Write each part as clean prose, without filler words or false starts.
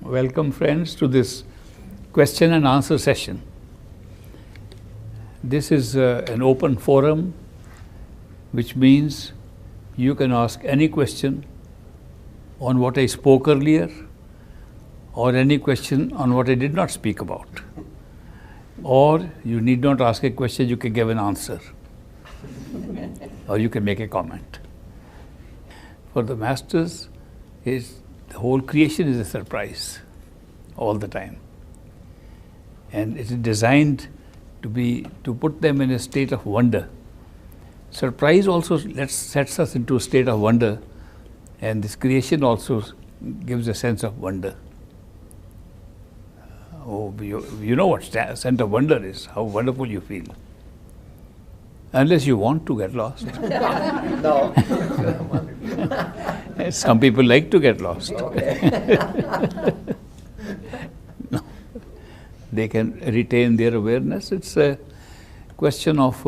Welcome, friends, to this question and answer session. This is an open forum, which means you can ask any question on what I spoke earlier, or any question on what I did not speak about. Or you need not ask a question, you can give an answer. Or you can make a comment. For the masters, the whole creation is a surprise all the time. And it is designed to put them in a state of wonder. Surprise also sets us into a state of wonder, and this creation also gives a sense of wonder. Oh, you know what sense of wonder is, how wonderful you feel. Unless you want to get lost. No. Some people like to get lost. Okay. No. They can retain their awareness. It's a question of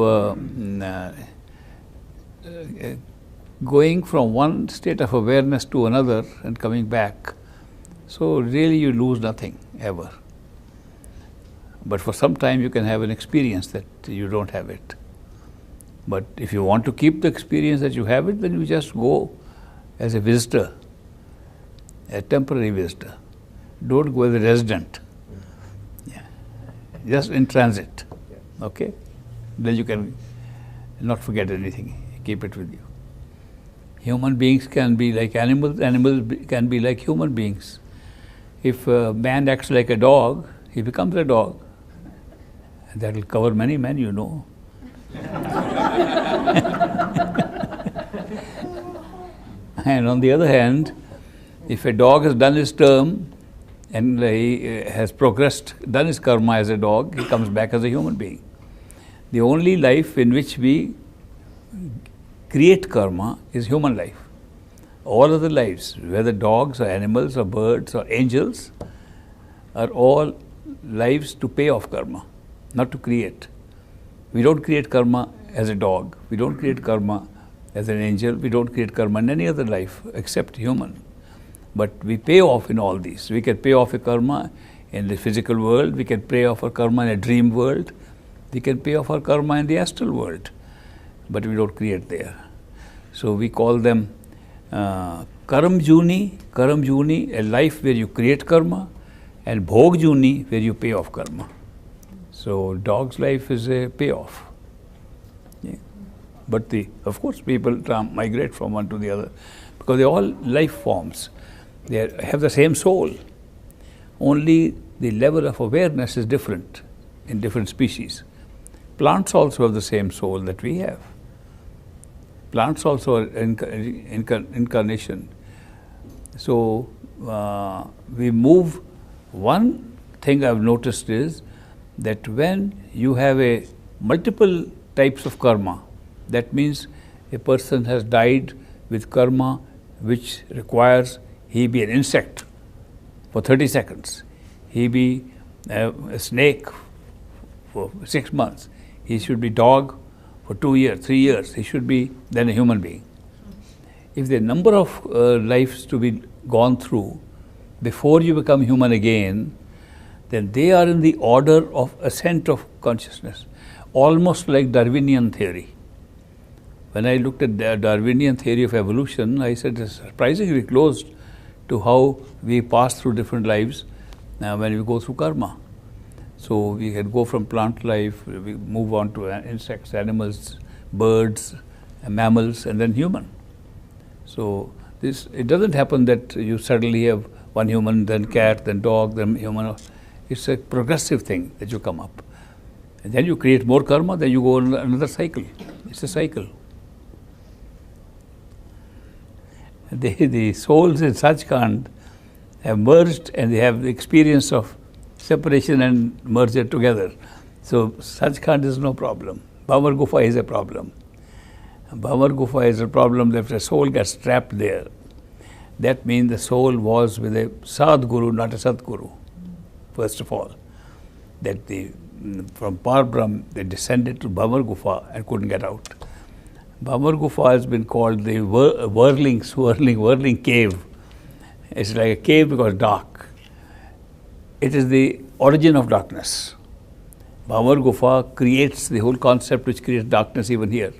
going from one state of awareness to another and coming back. So really you lose nothing, ever. But for some time you can have an experience that you don't have it. But if you want to keep the experience that you have it, then you just go as a visitor, a temporary visitor. Don't go as a resident. Yeah. Just in transit. Okay? Then you can not forget anything. Keep it with you. Human beings can be like animals, animals can be like human beings. If a man acts like a dog, he becomes a dog. And that will cover many men, you know. And on the other hand, if a dog has done his term and he has progressed, done his karma as a dog, he comes back as a human being. The only life in which we create karma is human life. All other lives, whether dogs or animals or birds or angels, are all lives to pay off karma, not to create. We don't create karma as a dog. We don't create karma as an angel. We don't create karma in any other life except human. But we pay off in all these. We can pay off a karma in the physical world. We can pay off our karma in a dream world. We can pay off our karma in the astral world. But we don't create there. So we call them Karam Juni, a life where you create karma, and Bhog Juni, where you pay off karma. So dog's life is a payoff. Yeah. But of course people migrate from one to the other because they're all life forms. They have the same soul. Only the level of awareness is different in different species. Plants also have the same soul that we have. Plants also are incarnation. So we move. One thing I've noticed is that when you have a multiple types of karma, that means a person has died with karma which requires he be an insect for 30 seconds, he be a snake for 6 months, he should be dog for 2 years, 3 years, he should be then a human being. If the number of lives to be gone through before you become human again, then they are in the order of ascent of consciousness, almost like Darwinian theory. When I looked at the Darwinian theory of evolution, I said it's surprisingly close to how we pass through different lives when we go through karma. So we can go from plant life, we move on to insects, animals, birds, mammals, and then human. So it doesn't happen that you suddenly have one human, then cat, then dog, then human. It's a progressive thing that you come up. And then you create more karma, then you go on another cycle. It's a cycle. The souls in Sachkhand have merged and they have the experience of separation and merger together. So Sachkhand is no problem. Bhamar Gufa is a problem. Bhamar Gufa is a problem that if a soul gets trapped there, that means the soul was with a Sadguru, not a Satguru. First of all, that from Parbrahm they descended to Bhamar Gufa and couldn't get out. Bhamar Gufa has been called the whirling cave. It's like a cave because dark. it is the origin of darkness. Bhamar Gufa creates the whole concept which creates darkness even here.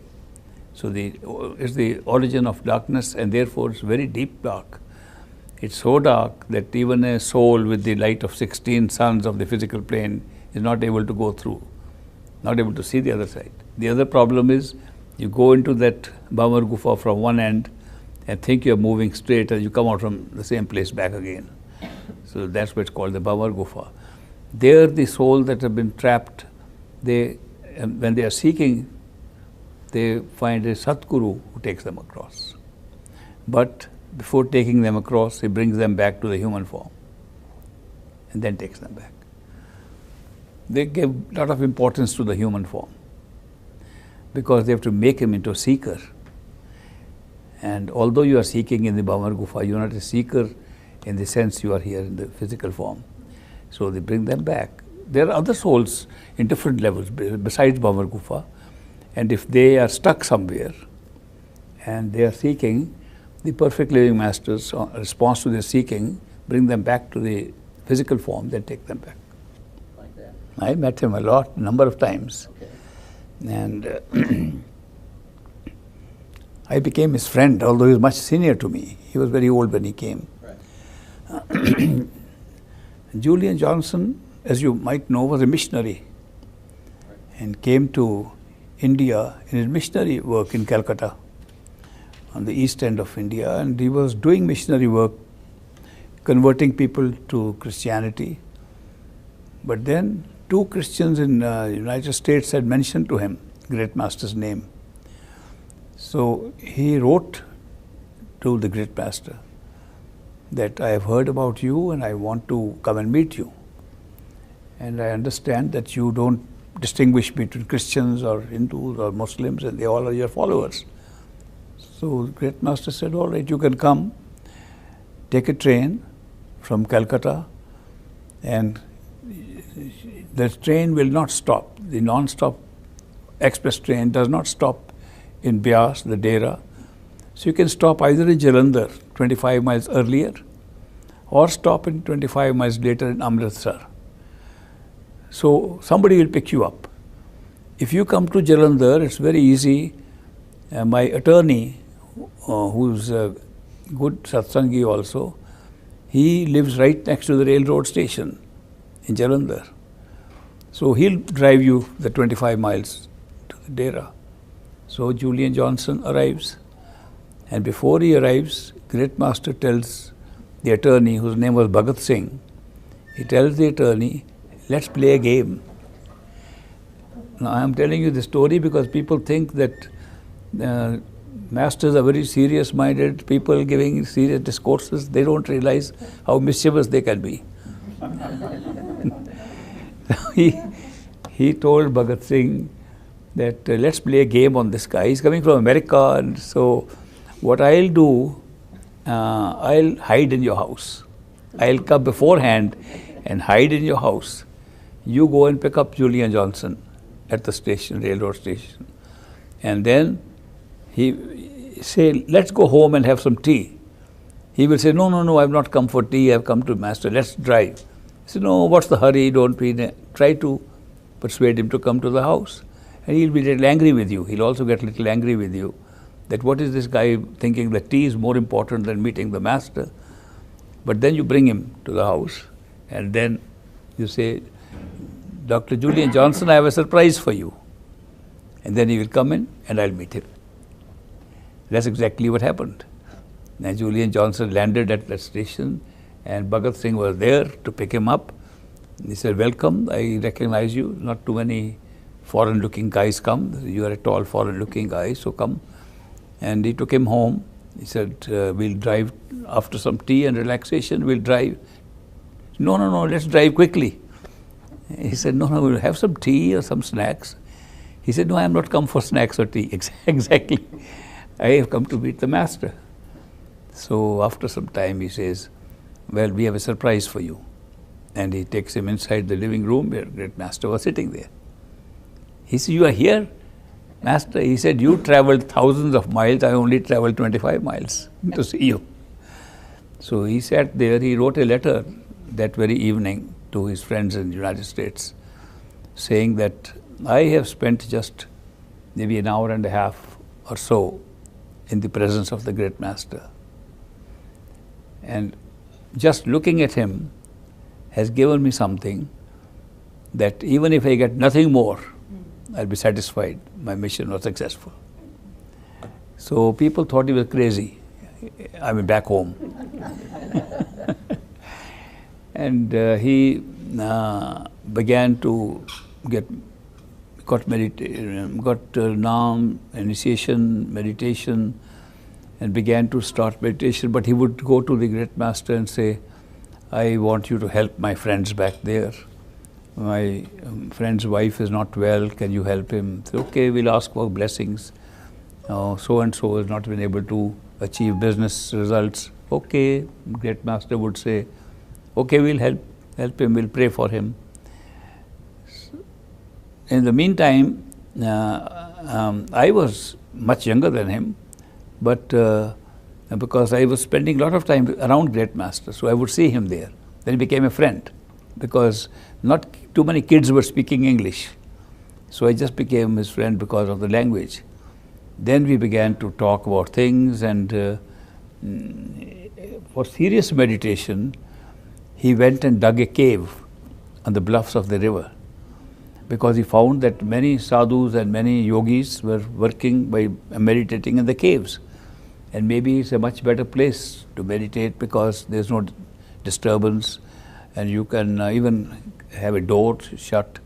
So it's the origin of darkness, and therefore it's very deep dark. It's so dark that even a soul with the light of 16 suns of the physical plane is not able to go through, not able to see the other side. The other problem is you go into that Bhamar Gufa from one end and think you're moving straight, and you come out from the same place back again. So that's what's called the Bhamar Gufa. There the souls that have been trapped, when they are seeking, they find a Satguru who takes them across. But before taking them across, he brings them back to the human form and then takes them back. They give a lot of importance to the human form because they have to make him into a seeker. And although you are seeking in the Bhamar Gufa, you are not a seeker in the sense you are here in the physical form. So they bring them back. There are other souls in different levels besides Bhamar Gufa. And if they are stuck somewhere and they are seeking, the perfect living masters, in response to their seeking, bring them back to the physical form, then take them back. Like that. I met him a number of times. Okay. And I became his friend, although he was much senior to me. He was very old when he came. Right. Julian Johnson, as you might know, was a missionary and came to India in his missionary work in Calcutta, on the east end of India, and he was doing missionary work, converting people to Christianity. But then 2 Christians in the United States had mentioned to him Great Master's name. So he wrote to the Great Master that I have heard about you and I want to come and meet you. And I understand that you don't distinguish between Christians or Hindus or Muslims, and they all are your followers. So the Great Master said, all right, you can come, take a train from Calcutta, and the train will not stop. The non-stop express train does not stop in Beas, the Dera. So you can stop either in Jalandhar, 25 miles earlier, or stop in 25 miles later in Amritsar. So somebody will pick you up. If you come to Jalandhar, it's very easy. My attorney, who's a good satsangi also, he lives right next to the railroad station in Jalandhar. So he'll drive you the 25 miles to the Dera. So Julian Johnson arrives, and before he arrives, Great Master tells the attorney, whose name was Bhagat Singh, he tells the attorney, let's play a game. Now I am telling you this story because people think that masters are very serious-minded, people giving serious discourses. They don't realize how mischievous they can be. He told Bhagat Singh that let's play a game on this guy. He's coming from America, and so what I'll do, I'll hide in your house. I'll come beforehand and hide in your house. You go and pick up Julian Johnson at the station, railroad station. And then he say, let's go home and have some tea. He will say, no, I've not come for tea, I've come to Master, let's drive. He said, no, what's the hurry, don't be. Try to persuade him to come to the house. And he'll be a little angry with you. He'll also get a little angry with you. That what is this guy thinking that tea is more important than meeting the Master? But then you bring him to the house and then you say, Dr. Julian Johnson, I have a surprise for you. And then he will come in and I'll meet him. That's exactly what happened. Now Julian Johnson landed at that station and Bhagat Singh was there to pick him up. He said, welcome, I recognize you. Not too many foreign-looking guys come. You are a tall, foreign-looking guy, so come. And he took him home. He said, we'll drive after some tea and relaxation, we'll drive. No, let's drive quickly. He said, no, we'll have some tea or some snacks. He said, no, I am not come for snacks or tea. Exactly. I have come to meet the Master. So after some time he says, well, we have a surprise for you. And he takes him inside the living room where Great Master was sitting there. He said, you are here, Master? He said, you traveled thousands of miles, I only traveled 25 miles to see you. So he sat there, he wrote a letter that very evening to his friends in the United States, saying that I have spent just maybe an hour and a half or so in the presence of the great master. And just looking at him has given me something that even if I get nothing more, I'll be satisfied. My mission was successful. So people thought he was crazy. I mean, back home. And he began to got Naam, initiation, meditation, and began to start meditation. But he would go to the great master and say, I want you to help my friends back there. My friend's wife is not well, can you help him? Say, okay, we'll ask for blessings. So and so has not been able to achieve business results. Okay, great master would say, okay, we'll help him, we'll pray for him. In the meantime, I was much younger than him, but because I was spending a lot of time around great master, so I would see him there. Then he became a friend, because not too many kids were speaking English. So I just became his friend because of the language. Then we began to talk about things, and for serious meditation, he went and dug a cave on the bluffs of the river, because he found that many sadhus and many yogis were working by meditating in the caves. And maybe it's a much better place to meditate because there's no disturbance, and you can even have a door shut.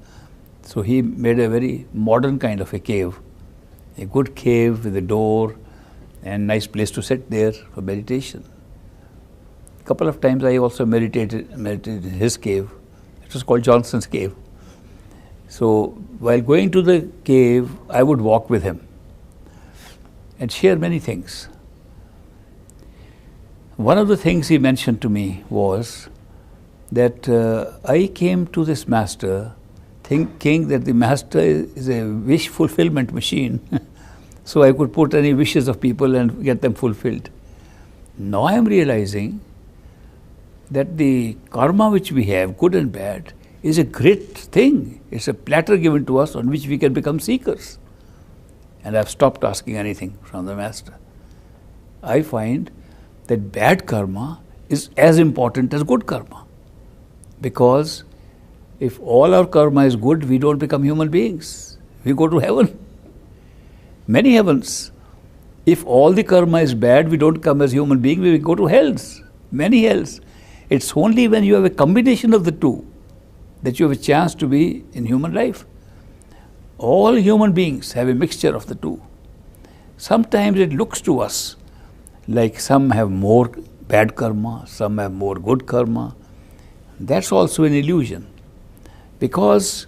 So he made a very modern kind of a cave, a good cave with a door and nice place to sit there for meditation. A couple of times I also meditated in his cave. It was called Johnson's Cave. So while going to the cave, I would walk with him and share many things. One of the things he mentioned to me was that I came to this master thinking that the master is a wish fulfillment machine. So I could put any wishes of people and get them fulfilled. Now I am realizing that the karma which we have, good and bad, is a great thing. It's a platter given to us on which we can become seekers. And I've stopped asking anything from the master. I find that bad karma is as important as good karma. Because if all our karma is good, we don't become human beings. We go to heaven. Many heavens. If all the karma is bad, we don't come as human beings, we go to hells. Many hells. It's only when you have a combination of the two that you have a chance to be in human life. All human beings have a mixture of the two. Sometimes it looks to us like some have more bad karma, some have more good karma. That's also an illusion, because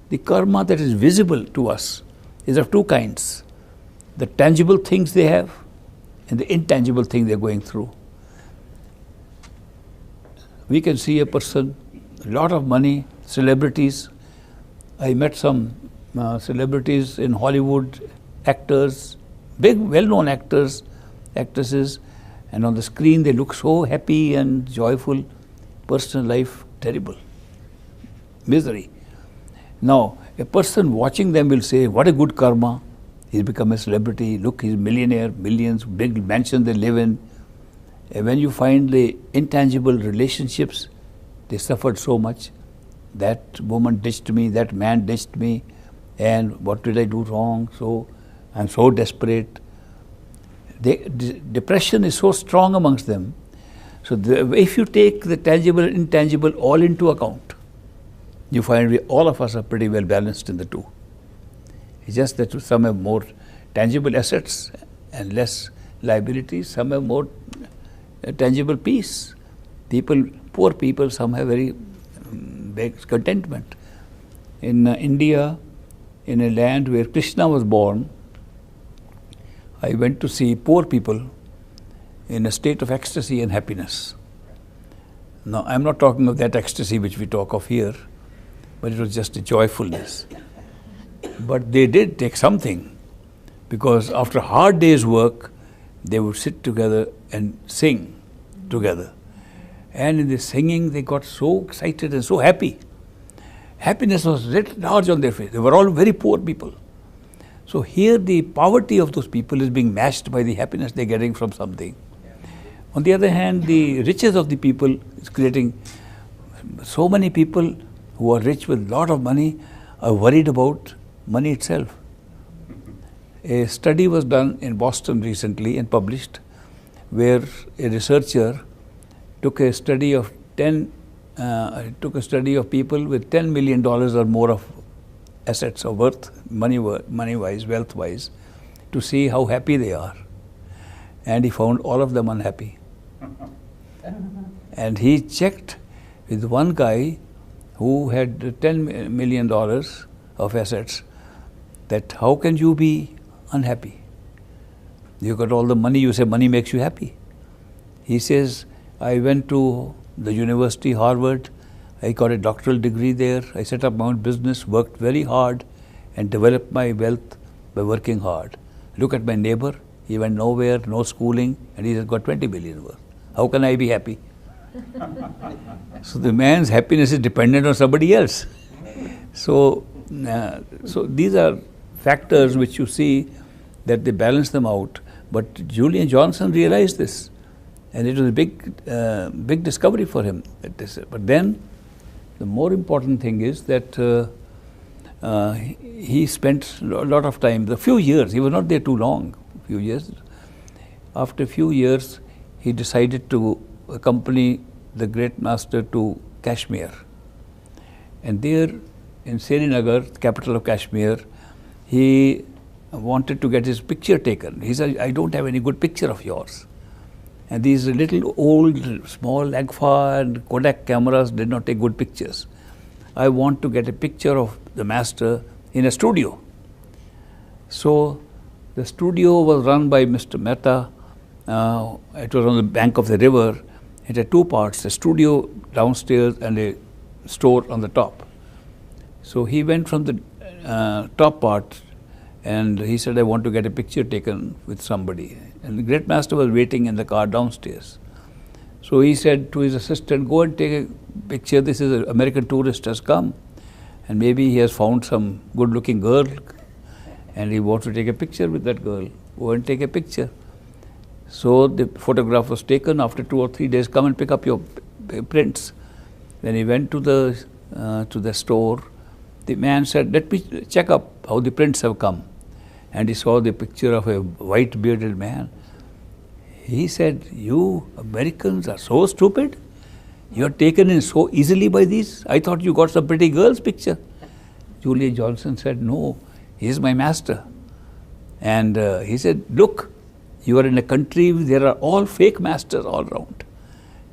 the karma that is visible to us is of two kinds: the tangible things they have and the intangible thing they're going through. We can see a person, a lot of money, celebrities. I met some celebrities in Hollywood, actors, big well-known actors, actresses, and on the screen they look so happy and joyful. Personal life, terrible. Misery. Now, a person watching them will say, what a good karma. He's become a celebrity. Look, he's a millionaire, millions, big mansion they live in. And when you find the intangible relationships, they suffered so much. That woman ditched me, that man ditched me, and what did I do wrong? So I'm so desperate. Depression is so strong amongst them. So if you take the tangible and intangible all into account, you find all of us are pretty well balanced in the two. It's just that some have more tangible assets and less liabilities, some have more tangible peace. Poor people, some have very big contentment. In India, in a land where Krishna was born, I went to see poor people in a state of ecstasy and happiness. Now, I'm not talking of that ecstasy which we talk of here, but it was just a joyfulness. But they did take something, because after a hard day's work, they would sit together and sing together. And in the singing, they got so excited and so happy. Happiness was writ large on their face. They were all very poor people. So here the poverty of those people is being matched by the happiness they're getting from something. On the other hand, the riches of the people is creating so many people who are rich with a lot of money are worried about money itself. A study was done in Boston recently and published where a researcher took a study of people with $10 million or more of assets or worth, money-wise, wealth-wise, to see how happy they are. And he found all of them unhappy. And he checked with one guy who had $10 million of assets, that how can you be unhappy? You got all the money, you say money makes you happy. He says, I went to the university, Harvard, I got a doctoral degree there, I set up my own business, worked very hard and developed my wealth by working hard. Look at my neighbor, he went nowhere, no schooling, and he has got 20 billion worth. How can I be happy? So the man's happiness is dependent on somebody else. So these are factors which you see that they balance them out. But Julian Johnson realized this, and it was a big discovery for him. But then the more important thing is that he spent a lot of time, a few years, he was not there too long, a few years. After a few years, he decided to accompany the great master to Kashmir. And there in Srinagar, the capital of Kashmir, he wanted to get his picture taken. He said, I don't have any good picture of yours. And these little old, small Agfa and Kodak cameras did not take good pictures. I want to get a picture of the master in a studio. So the studio was run by Mr. Mehta. It was on the bank of the river. It had two parts, a studio downstairs and a store on the top. So he went from the top part and he said, I want to get a picture taken with somebody. And the great master was waiting in the car downstairs. So he said to his assistant, go and take a picture. This is an American tourist has come. And maybe he has found some good-looking girl and he wants to take a picture with that girl. Go and take a picture. So the photograph was taken. After 2 or 3 days, come and pick up your prints. When he went to the store, the man said, let me check up how the prints have come. And he saw the picture of a white bearded man. He said, you Americans are so stupid. You are taken in so easily by these. I thought you got some pretty girl's picture. Julian Johnson said, no, he is my master. And he said, look, you are in a country, there are all fake masters all around.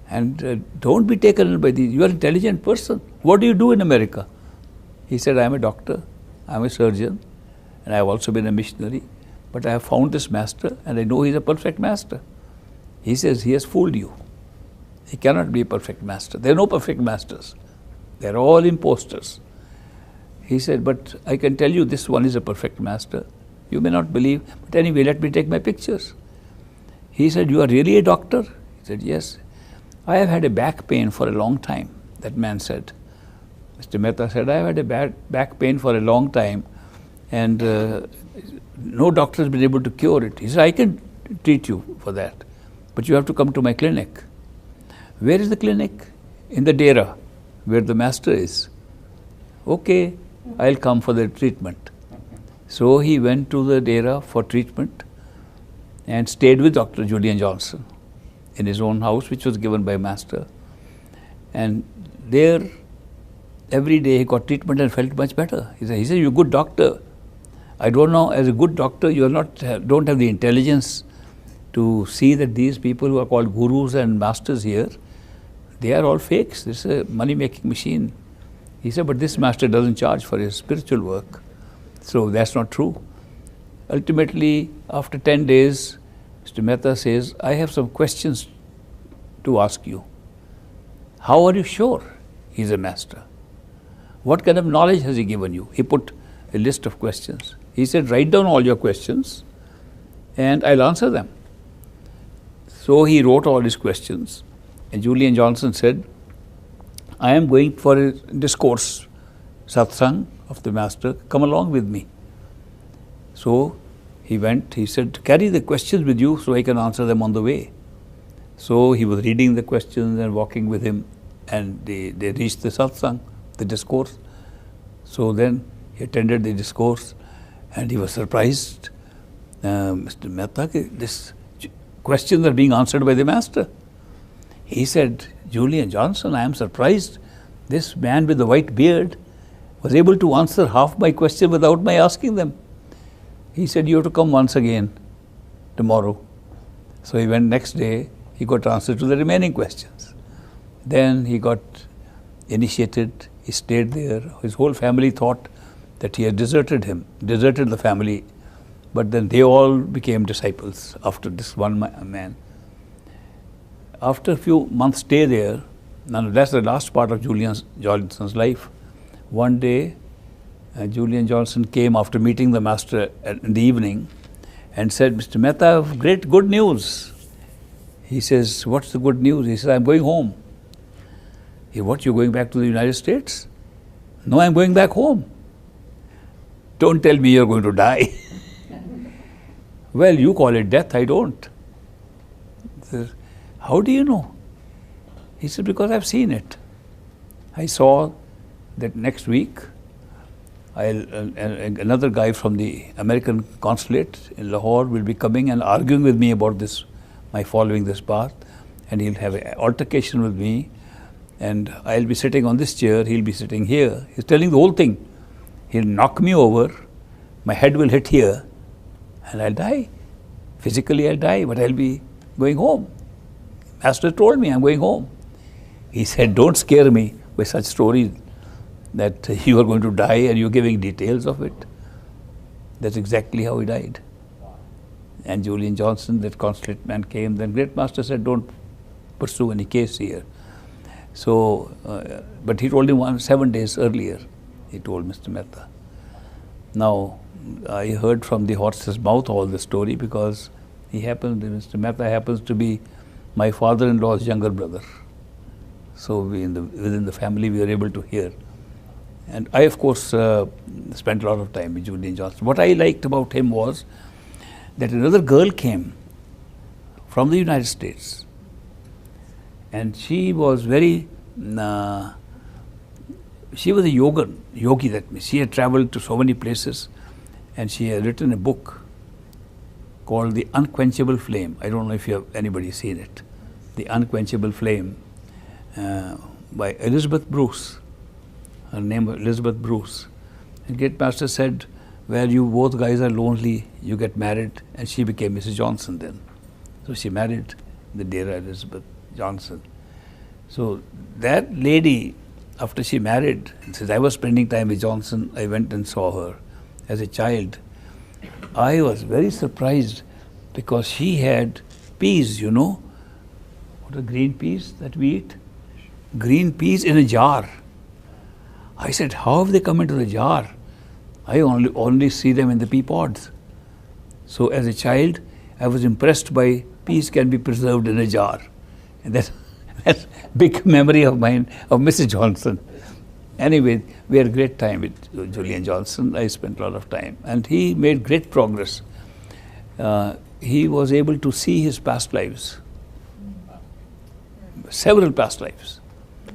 And don't be taken in by these. You are an intelligent person. What do you do in America? He said, I am a doctor, I am a surgeon, and I have also been a missionary. But I have found this master, and I know he is a perfect master. He says, he has fooled you. He cannot be a perfect master. There are no perfect masters. They are all imposters. He said, but I can tell you this one is a perfect master. You may not believe, but anyway, let me take my pictures. He said, you are really a doctor? He said, yes. I have had a back pain for a long time, that man said. Mr. Mehta said, I have had a back pain for a long time and no doctor has been able to cure it. He said, I can treat you for that, but you have to come to my clinic. Where is the clinic? In the Dera, where the master is. Okay, I'll come for the treatment. So he went to the Dera for treatment and stayed with Dr. Julian Johnson in his own house, which was given by master. And there, every day he got treatment and felt much better. He said, you're a good doctor. I don't know, as a good doctor, you don't have the intelligence to see that these people who are called gurus and masters here, they are all fakes. This is a money-making machine. He said, but this master doesn't charge for his spiritual work. So that's not true. Ultimately, after 10 days, Mr. Mehta says, I have some questions to ask you. How are you sure he's a master? What kind of knowledge has he given you? He put a list of questions. He said, write down all your questions and I'll answer them. So he wrote all his questions And Julian Johnson said, I am going for a discourse, satsang of the master, come along with me. So he went, he said, carry the questions with you so I can answer them on the way. So he was reading the questions and walking with him, and they reached the satsang, the discourse. So then he attended the discourse and he was surprised. Mr. Mehta, this questions are being answered by the master. He said, Julian Johnson, I am surprised. This man with the white beard was able to answer half my question without my asking them. He said, you have to come once again tomorrow. So he went next day, he got answer to the remaining questions. Then he got initiated, he stayed there. His whole family thought that he had deserted the family. But then they all became disciples after this one man. After a few months stay there, and that's the last part of Julian Johnson's life. One day, Julian Johnson came after meeting the master in the evening and said, Mr. Mehta, I have good news. He says, what's the good news? He says, I'm going home. He said, what, you're going back to the United States? No, I'm going back home. Don't tell me you're going to die. Well, you call it death, I don't. He says, how do you know? He said, because I've seen it. I saw that next week, another guy from the American consulate in Lahore will be coming and arguing with me about this, my following this path, and he'll have an altercation with me, and I'll be sitting on this chair, he'll be sitting here. He's telling the whole thing. He'll knock me over, my head will hit here, and I'll die. Physically I'll die, but I'll be going home. Master told me I'm going home. He said, don't scare me by such stories that you are going to die and you're giving details of it. That's exactly how he died. And Julian Johnson, that consulate man, came. Then great master said, don't pursue any case here. So, but he told him 7 days earlier, he told Mr. Mehta. Now, I heard from the horse's mouth all the story because Mr. Mehta happens to be my father-in-law's younger brother. So within the family we were able to hear. And I, of course, spent a lot of time with Julian Johnson. What I liked about him was that another girl came from the United States. And she was very, she was a yogi that means. She had traveled to so many places and she had written a book called The Unquenchable Flame. I don't know if anybody seen it. The Unquenchable Flame by Elizabeth Bruce. Her name was Elizabeth Bruce. And Great Master said, well, you both guys are lonely, you get married, and she became Mrs. Johnson then. So she married the dear Elizabeth Johnson. So that lady, after she married, says, I was spending time with Johnson, I went and saw her as a child. I was very surprised because she had peas, you know. What are green peas that we eat? Green peas in a jar. I said, how have they come into the jar? I only see them in the pea pods. So as a child, I was impressed by peas can be preserved in a jar. And that's a big memory of mine of Mrs. Johnson. Anyway, we had a great time with Julian Johnson. I spent a lot of time. And he made great progress. He was able to see his past lives. Several past lives.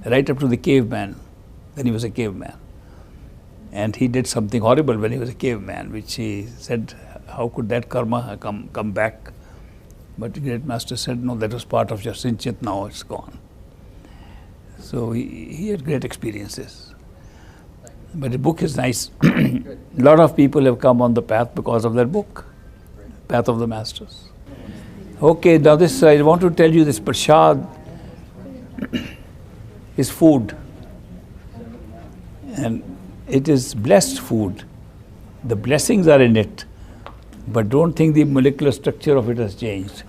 Right up to the caveman, when he was a caveman. And he did something horrible when he was a caveman, which he said, how could that karma come back? But the Great Master said, no, that was part of your sinchit, now it's gone. So he had great experiences. But the book is nice. A lot of people have come on the path because of that book, Path of the Masters. Okay, now this, I want to tell you this prasad is food. And it is blessed food. The blessings are in it. But don't think the molecular structure of it has changed.